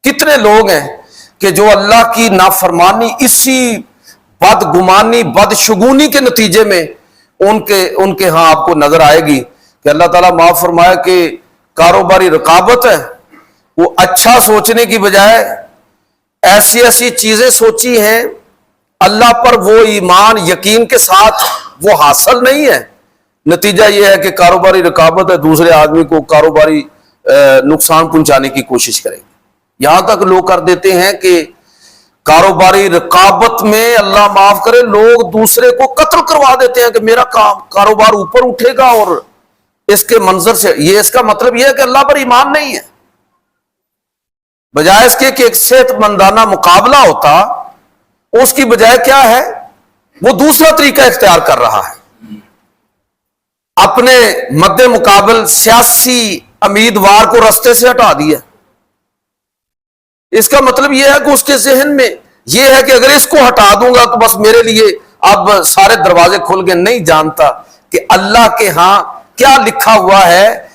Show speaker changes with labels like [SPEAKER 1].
[SPEAKER 1] کتنے لوگ ہیں کہ جو اللہ کی نافرمانی اسی بدگمانی بدشگونی کے نتیجے میں ان کے ہاں آپ کو نظر آئے گی کہ اللہ تعالیٰ معاف فرمایا کہ کاروباری رقابت ہے، وہ اچھا سوچنے کی بجائے ایسی ایسی چیزیں سوچی ہیں، اللہ پر وہ ایمان یقین کے ساتھ وہ حاصل نہیں ہے، نتیجہ یہ ہے کہ کاروباری رقابت ہے، دوسرے آدمی کو کاروباری نقصان پہنچانے کی کوشش کریں گے۔ یہاں تک لوگ کر دیتے ہیں کہ کاروباری رقابت میں اللہ معاف کرے لوگ دوسرے کو قتل کروا دیتے ہیں کہ میرا کاروبار اوپر اٹھے گا، اور اس کے منظر سے یہ اس کا مطلب یہ ہے کہ اللہ پر ایمان نہیں ہے، بجائے اس کے کہ ایک صحت مندانہ مقابلہ ہوتا، اس کی بجائے کیا ہے وہ دوسرا طریقہ اختیار کر رہا ہے، اپنے مد مقابل سیاسی امیدوار کو رستے سے ہٹا دیا۔ اس کا مطلب یہ ہے کہ اس کے ذہن میں یہ ہے کہ اگر اس کو ہٹا دوں گا تو بس میرے لیے اب سارے دروازے کھل گئے، نہیں جانتا کہ اللہ کے ہاں کیا لکھا ہوا ہے